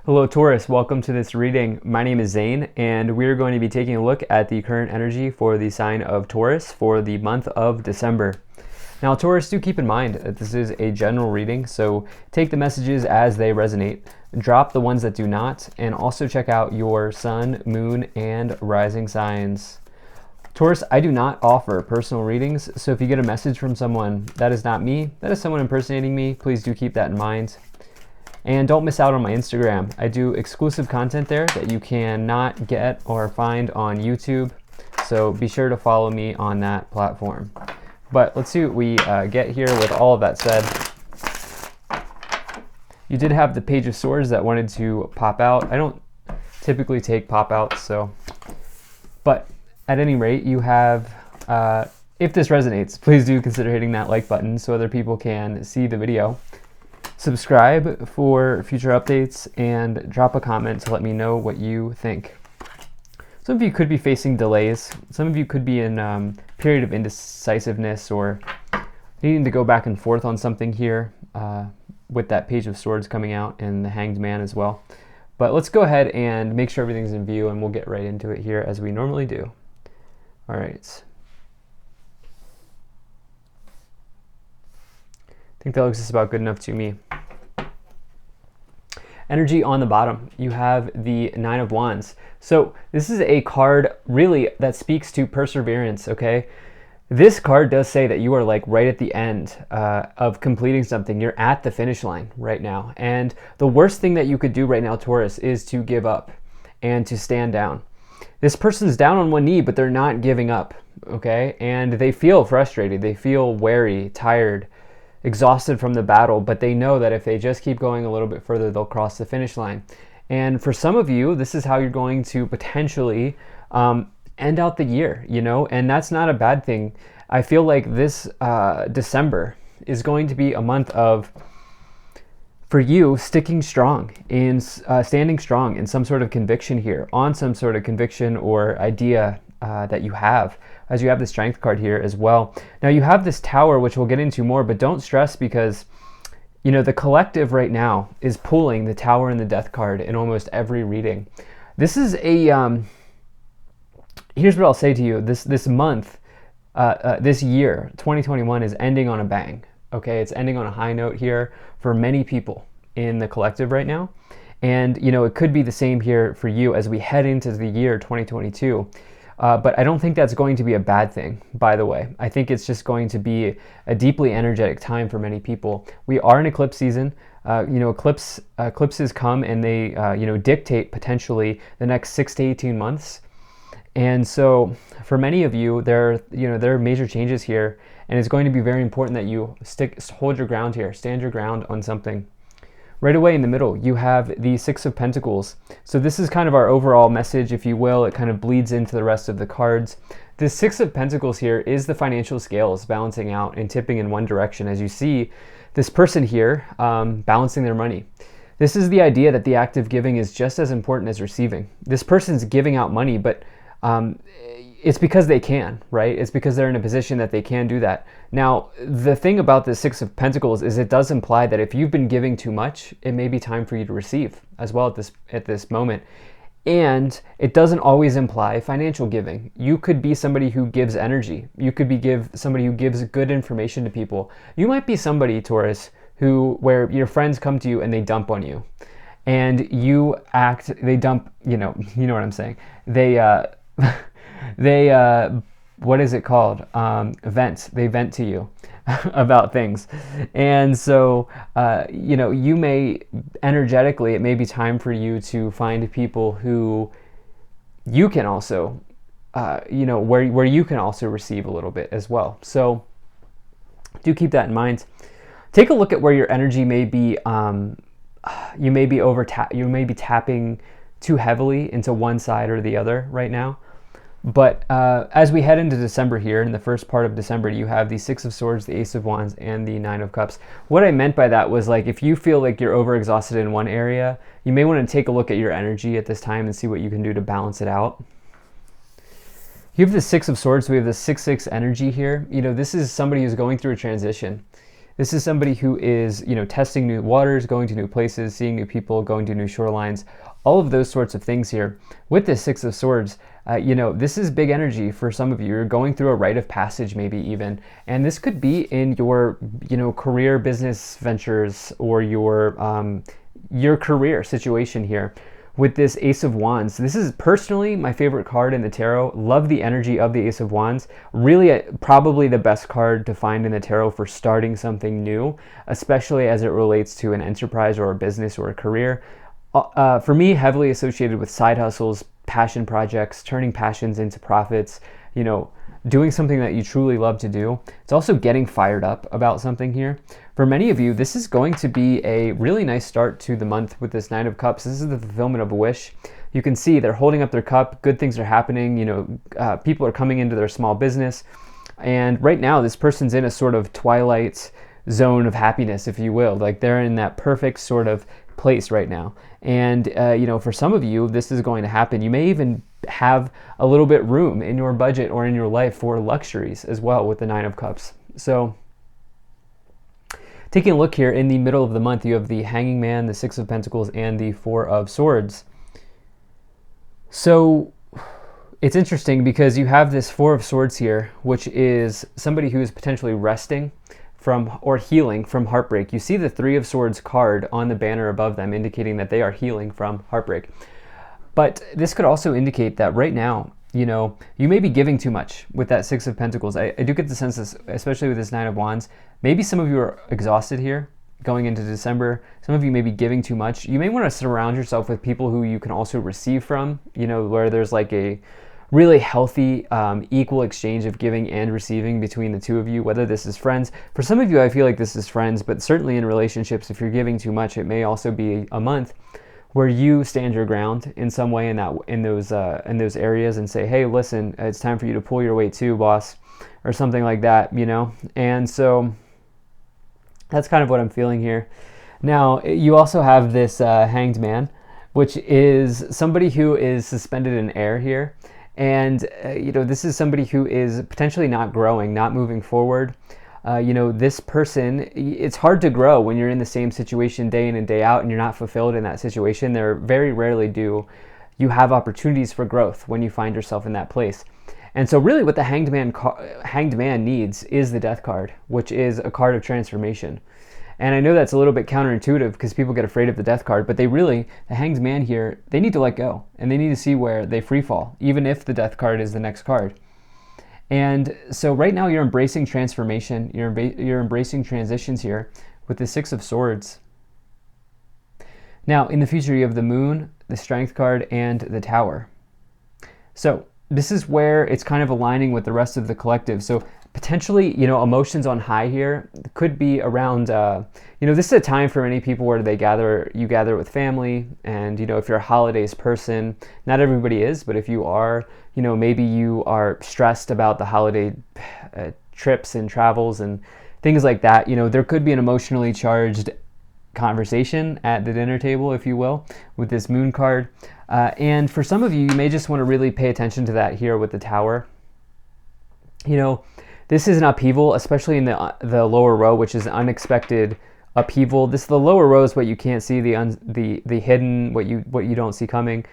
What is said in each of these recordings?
Hello Taurus, welcome to this reading. My name is Zane and we're going to be taking a look at the current energy for the sign of Taurus for the month of December. Now Taurus, do keep in mind that this is a general reading, so take the messages as they resonate, drop the ones that do not, and also check out your sun, moon, and rising signs. Taurus, I do not offer personal readings, so if you get a message from someone, that is not me, that is someone impersonating me. Please do keep that in mind. And don't miss out on my Instagram. I do exclusive content there that you cannot get or find on YouTube. So be sure to follow me on that platform. But let's see what we get here with all of that said. You did have the Page of Swords that wanted to pop out. I don't typically take pop outs, so. But at any rate, you have, if this resonates, please do consider hitting that like button so other people can see the video. Subscribe for future updates and drop a comment to let me know what you think. Some of you could be facing delays. Some of you could be in a period of indecisiveness or needing to go back and forth on something here with that Page of Swords coming out and the Hanged Man as well. But let's go ahead and make sure everything's in view and we'll get right into it here as we normally do. All right. I think that looks just about good enough to me. Energy on the bottom, you have the Nine of Wands. So this is a card really that speaks to perseverance, okay? This card does say that you are like right at the end of completing something. You're at the finish line right now. And the worst thing that you could do right now, Taurus, is to give up and to stand down. This person's down on one knee, but they're not giving up, okay? And they feel frustrated. They feel weary, tired, exhausted from the battle, but they know that if they just keep going a little bit further, they'll cross the finish line. And for some of you, this is how you're going to potentially end out the year, you know, and that's not a bad thing. I feel like this December is going to be a month of, for you, sticking strong in standing strong in some sort of conviction here, on some sort of conviction or idea that you have, as you have the Strength card here as well. Now you have this Tower, which we'll get into more, but don't stress because, you know, the collective right now is pulling the Tower and the Death card in almost every reading. This is a, here's what I'll say to you, this month, this year, 2021 is ending on a bang, okay? It's ending on a high note here for many people in the collective right now. And, you know, it could be the same here for you as we head into the year 2022. But I don't think that's going to be a bad thing, by the way. I think it's just going to be a deeply energetic time for many people. We are in eclipse season. You know, eclipses come and they, you know, dictate potentially the next 6 to 18 months. And so for many of you, there are major changes here, and it's going to be very important that you hold your ground here, stand your ground on something. Right away in the middle, you have the Six of Pentacles. So this is kind of our overall message, if you will. It kind of bleeds into the rest of the cards. The Six of Pentacles here is the financial scales balancing out and tipping in one direction. As you see, this person here balancing their money. This is the idea that the act of giving is just as important as receiving. This person's giving out money, but it's because they can, right? It's because they're in a position that they can do that. Now, the thing about the Six of Pentacles is it does imply that if you've been giving too much, it may be time for you to receive as well at this moment. And it doesn't always imply financial giving. You could be somebody who gives energy. You could be somebody who gives good information to people. You might be somebody, Taurus, where your friends come to you and they dump on you. And they dump, you know what I'm saying. They what is it called? Vent. They vent to you about things. And so, you know, you may energetically, it may be time for you to find people who you can also, you know, where you can also receive a little bit as well. So do keep that in mind. Take a look at where your energy may be, you may be tapping too heavily into one side or the other right now. But as we head into December here, in the first part of December, you have the Six of Swords, the Ace of Wands, and the Nine of Cups. What I meant by that was, like, if you feel like you're overexhausted in one area, you may want to take a look at your energy at this time and see what you can do to balance it out. You have the Six of Swords, so we have the 6-6 energy here. You know, this is somebody who's going through a transition. This is somebody who is, testing new waters, going to new places, seeing new people, going to new shorelines, all of those sorts of things here. With this Six of Swords, this is big energy for some of you. You're going through a rite of passage, maybe even, and this could be in your, career, business ventures, or your career situation here. With this Ace of Wands, this is personally my favorite card in the tarot. Love the energy of the Ace of Wands. Really, probably the best card to find in the tarot for starting something new, especially as it relates to an enterprise or a business or a career. For me, heavily associated with side hustles, passion projects, turning passions into profits, doing something that you truly love to do. It's also getting fired up about something here. For many of you, this is going to be a really nice start to the month with this Nine of Cups. This is the fulfillment of a wish. You can see they're holding up their cup. Good things are happening. People are coming into their small business. And right now, this person's in a sort of twilight zone of happiness, if you will. Like they're in that perfect sort of place right now. And, for some of you, this is going to happen. You may even have a little bit room in your budget or in your life for luxuries as well with the Nine of Cups. So taking a look here in the middle of the month, you have the Hanging Man, the Six of Pentacles, and the Four of Swords. So it's interesting because you have this Four of Swords here, which is somebody who is potentially resting from or healing from heartbreak. You see the Three of Swords card on the banner above them, indicating that they are healing from heartbreak. But this could also indicate that right now, you may be giving too much with that Six of Pentacles. I do get the sense, especially with this Nine of Wands, maybe some of you are exhausted here going into December. Some of you may be giving too much. You may want to surround yourself with people who you can also receive from, where there's like a really healthy, equal exchange of giving and receiving between the two of you, whether this is friends. For some of you, I feel like this is friends, but certainly in relationships, if you're giving too much, it may also be a month where you stand your ground in some way in those areas and say, hey, listen, it's time for you to pull your weight too, boss, or something like that, And so that's kind of what I'm feeling here. Now, you also have this Hanged Man, which is somebody who is suspended in air here. And, this is somebody who is potentially not growing, not moving forward. This person, it's hard to grow when you're in the same situation day in and day out and you're not fulfilled in that situation. There very rarely do you have opportunities for growth when you find yourself in that place. And so really what the Hanged Man needs is the Death card, which is a card of transformation. And I know that's a little bit counterintuitive because people get afraid of the Death card, but the Hanged Man here, they need to let go and they need to see where they free fall, even if the Death card is the next card. And so right now you're embracing transformation, you're embracing transitions here with the Six of Swords. Now in the future you have the Moon, the Strength card, and the Tower. So this is where it's kind of aligning with the rest of the collective. So potentially, emotions on high here could be around, this is a time for many people where you gather with family, and, if you're a holidays person, not everybody is, but if you are, maybe you are stressed about the holiday trips and travels and things like that. There could be an emotionally charged conversation at the dinner table, if you will, with this Moon card. And for some of you, you may just want to really pay attention to that here with the Tower. This is an upheaval, especially in the lower row, which is unexpected upheaval. The lower row is what you can't see, the hidden, what you don't see coming.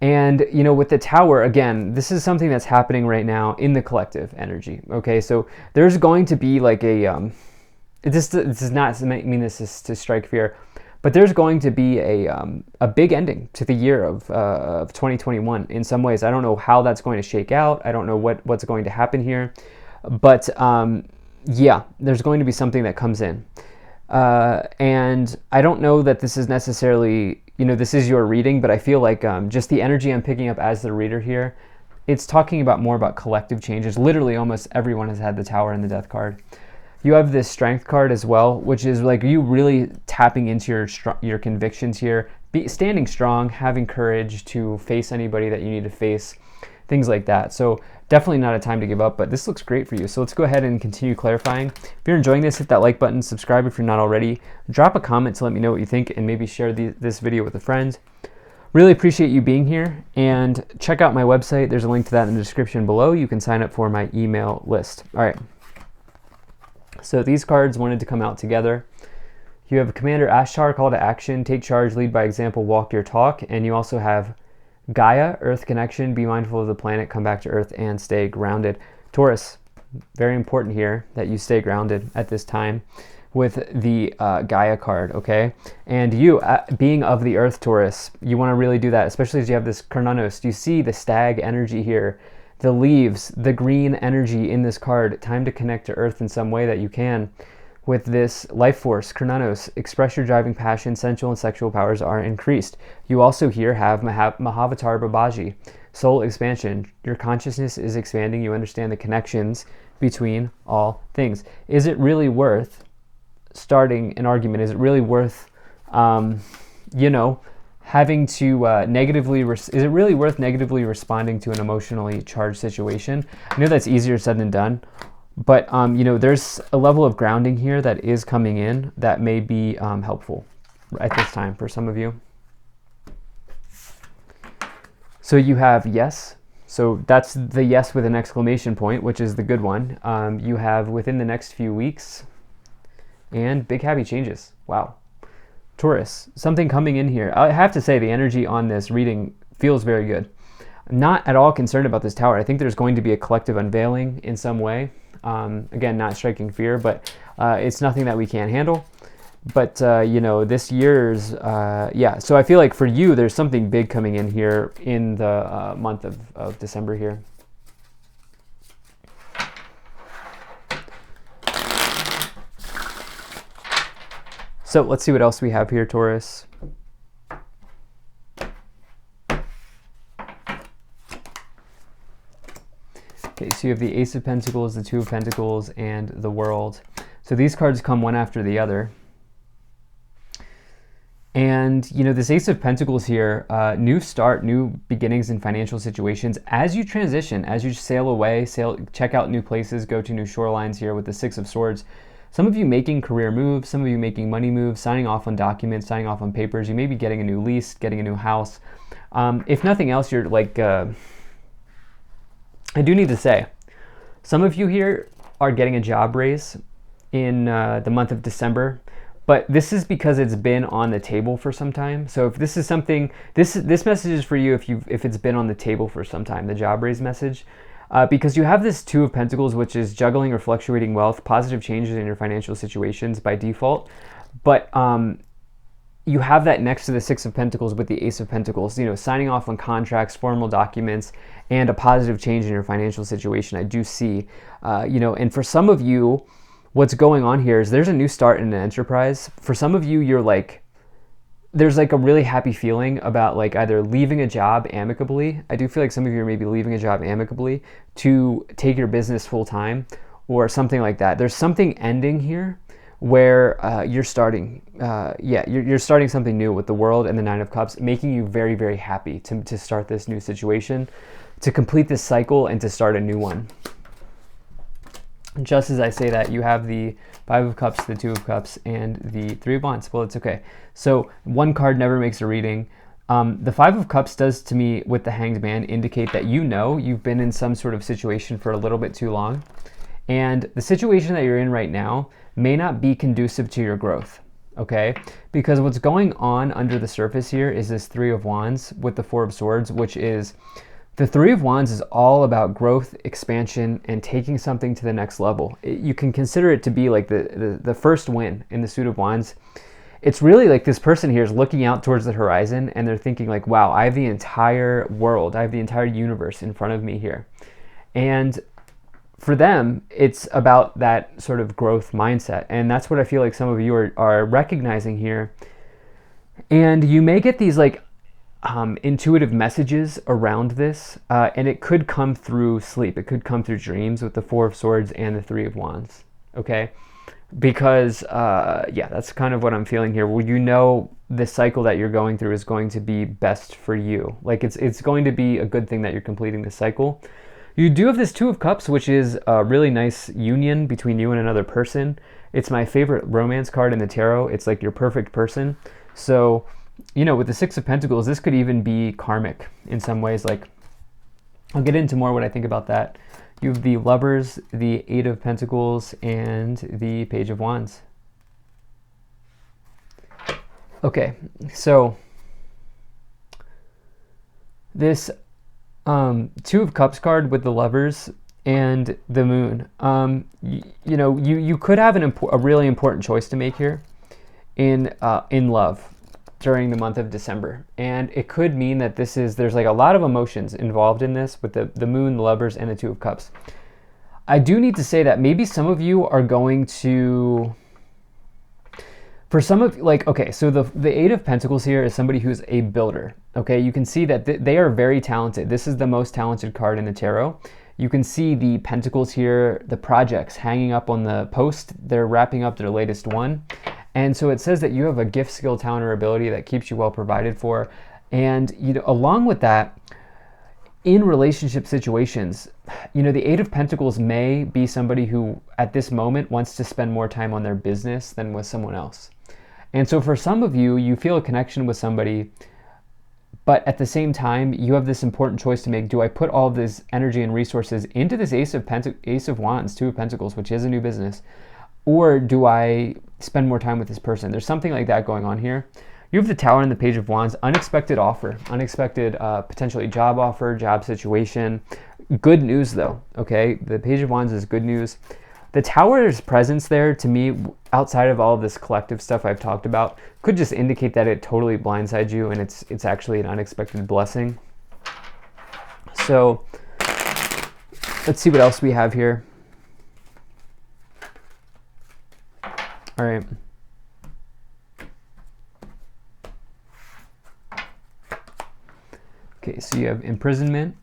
And with the Tower, again, this is something that's happening right now in the collective energy. Okay, so there's going to be like a this does not mean this is to strike fear, but there's going to be a big ending to the year of 2021 in some ways. I don't know how that's going to shake out. I don't know what's going to happen here. But there's going to be something that comes in. And I don't know that this is necessarily, this is your reading, but I feel like just the energy I'm picking up as the reader here, it's talking more about collective changes. Literally almost everyone has had the Tower and the Death card. You have this Strength card as well, which is like you really tapping into your convictions here, standing strong, having courage to face anybody that you need to face, things like that. So definitely not a time to give up, but this looks great for you. So let's go ahead and continue clarifying. If you're enjoying this, hit that like button, subscribe if you're not already, drop a comment to let me know what you think, and maybe share this video with a friend. Really appreciate you being here, and check out my website. There's a link to that in the description below. You can sign up for my email list. All right. So these cards wanted to come out together. You have Commander Ashtar, call to action, take charge, lead by example, walk your talk. And you also have Gaia, Earth connection, be mindful of the planet, come back to Earth, and stay grounded. Taurus, very important here that you stay grounded at this time with the Gaia card, okay? And you, being of the Earth, Taurus, you want to really do that, especially as you have this Carnanos. Do you see the stag energy here? The leaves, the green energy in this card. Time to connect to Earth in some way that you can. With this life force, Carnanos, express your driving passion, sensual and sexual powers are increased. You also here have Mahavatar Babaji, soul expansion. Your consciousness is expanding. You understand the connections between all things. Is it really worth starting an argument? Is it really worth, having to is it really worth negatively responding to an emotionally charged situation? I know that's easier said than done. But, there's a level of grounding here that is coming in that may be helpful at this time for some of you. So you have yes. So that's the yes with an exclamation point, which is the good one. You have within the next few weeks and big happy changes. Wow. Taurus, something coming in here. I have to say the energy on this reading feels very good. I'm not at all concerned about this tower. I think there's going to be a collective unveiling in some way. Again, not striking fear, but it's nothing that we can't handle. But, this year's, So I feel like for you, there's something big coming in here in the month of December here. So let's see what else we have here, Taurus. Okay, so you have the Ace of Pentacles, the Two of Pentacles, and the World. So these cards come one after the other. And, this Ace of Pentacles here, new start, new beginnings in financial situations. As you transition, as you sail away, check out new places, go to new shorelines here with the Six of Swords. Some of you making career moves, some of you making money moves, signing off on documents, signing off on papers. You may be getting a new lease, getting a new house. If nothing else, you're like... I do need to say, some of you here are getting a job raise in the month of December, but this is because it's been on the table for some time. So if this is something, this message is for you if it's been on the table for some time, the job raise message, because you have this Two of Pentacles, which is juggling or fluctuating wealth, positive changes in your financial situations by default, but you have that next to the Six of Pentacles with the Ace of Pentacles, signing off on contracts, formal documents, and a positive change in your financial situation. I do see, and for some of you, what's going on here is there's a new start in an enterprise. For some of you, there's like a really happy feeling about like either leaving a job amicably. I do feel like some of you are maybe leaving a job amicably to take your business full time or something like that. There's something ending here where you're starting, you're starting something new with the World and the Nine of Cups, making you very, very happy to start this new situation, to complete this cycle, and to start a new one. Just as I say that, you have the Five of Cups, the Two of Cups, and the Three of Wands. Well, it's okay. So one card never makes a reading. The Five of Cups does, to me, with the Hanged Man, indicate that you've been in some sort of situation for a little bit too long. And the situation that you're in right now may not be conducive to your growth, okay? Because what's going on under the surface here is this Three of Wands with the Four of Swords, which is, the Three of Wands is all about growth, expansion, and taking something to the next level. You can consider it to be like the first win in the Suit of Wands. It's really like this person here is looking out towards the horizon and they're thinking like, wow, I have the entire world, I have the entire universe in front of me here. And for them, it's about that sort of growth mindset. And that's what I feel like some of you are recognizing here. And you may get these like intuitive messages around this, and it could come through sleep. It could come through dreams with the Four of Swords and the Three of Wands, okay? Because, that's kind of what I'm feeling here. Well, the cycle that you're going through is going to be best for you. Like, it's going to be a good thing that you're completing this cycle. You do have this Two of Cups, which is a really nice union between you and another person. It's my favorite romance card in the tarot. It's like your perfect person. So, with the Six of Pentacles, this could even be karmic in some ways. Like, I'll get into more what I think about that. You have the Lovers, the Eight of Pentacles, and the Page of Wands. Okay, so this Two of Cups card with the Lovers and the Moon. You could have a really important choice to make here in love during the month of December, and it could mean that there's like a lot of emotions involved in this with the Moon, the Lovers, and the Two of Cups. I do need to say that maybe some of you are going to, for some of, like, okay, so the Eight of Pentacles here is somebody who's a builder. Okay, you can see that they are very talented. This is the most talented card in the tarot. You can see the pentacles here, the projects hanging up on the post. They're wrapping up their latest one. And so it says that you have a gift, skill, talent, or ability that keeps you well provided for. And along with that, in relationship situations, the Eight of Pentacles may be somebody who at this moment wants to spend more time on their business than with someone else. And so for some of you, you feel a connection with somebody, but at the same time, you have this important choice to make. Do I put all of this energy and resources into this Ace of Wands, Two of Pentacles, which is a new business, or do I spend more time with this person? There's something like that going on here. You have the Tower and the Page of Wands, unexpected offer, unexpected potentially job offer, job situation. Good news though, okay? The Page of Wands is good news. The Tower's presence there, to me, outside of all of this collective stuff I've talked about, could just indicate that it totally blindsides you and it's actually an unexpected blessing. So let's see what else we have here. All right. Okay, so you have imprisonment,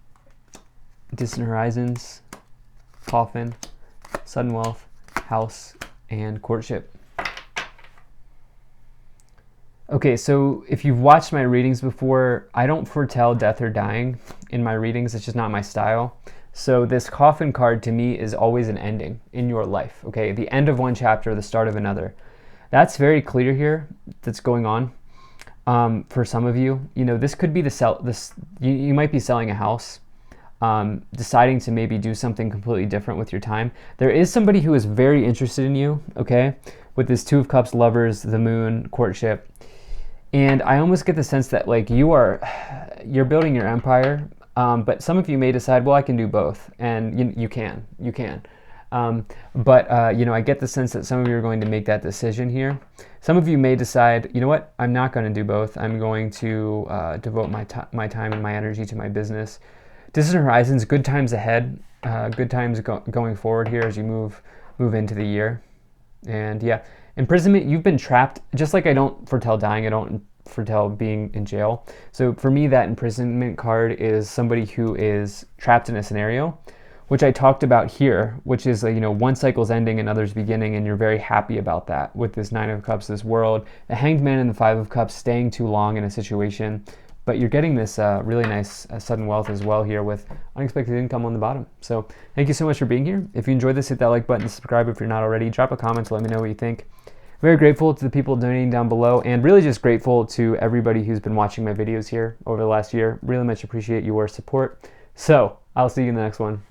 distant horizons, coffin, sudden wealth, house, and courtship. Okay, so if you've watched my readings before, I don't foretell death or dying in my readings. It's just not my style. So this coffin card to me is always an ending in your life, okay? The end of one chapter, the start of another. That's very clear here that's going on. For some of you, this could be you might be selling a house, deciding to maybe do something completely different with your time. There is somebody who is very interested in you, okay? With this Two of Cups, Lovers, the Moon, courtship. And I almost get the sense that like you're building your empire, but some of you may decide, well, I can do both, and you can. But I get the sense that some of you are going to make that decision here. Some of you may decide, you know what, I'm not going to do both. I'm going to devote my time and my energy to my business. Distant horizons, good times ahead, good times going forward here as you move into the year. And yeah, imprisonment, you've been trapped. Just like I don't foretell dying, I don't foretell being in jail. So for me, that imprisonment card is somebody who is trapped in a scenario, which I talked about here, which is one cycle's ending, another's beginning, and you're very happy about that with this Nine of Cups, this world, the Hanged Man and the Five of Cups staying too long in a situation, but you're getting this really nice sudden wealth as well here with unexpected income on the bottom. So thank you so much for being here. If you enjoyed this, hit that like button, subscribe if you're not already, drop a comment to let me know what you think. Very grateful to the people donating down below, and really just grateful to everybody who's been watching my videos here over the last year. Really much appreciate your support. So I'll see you in the next one.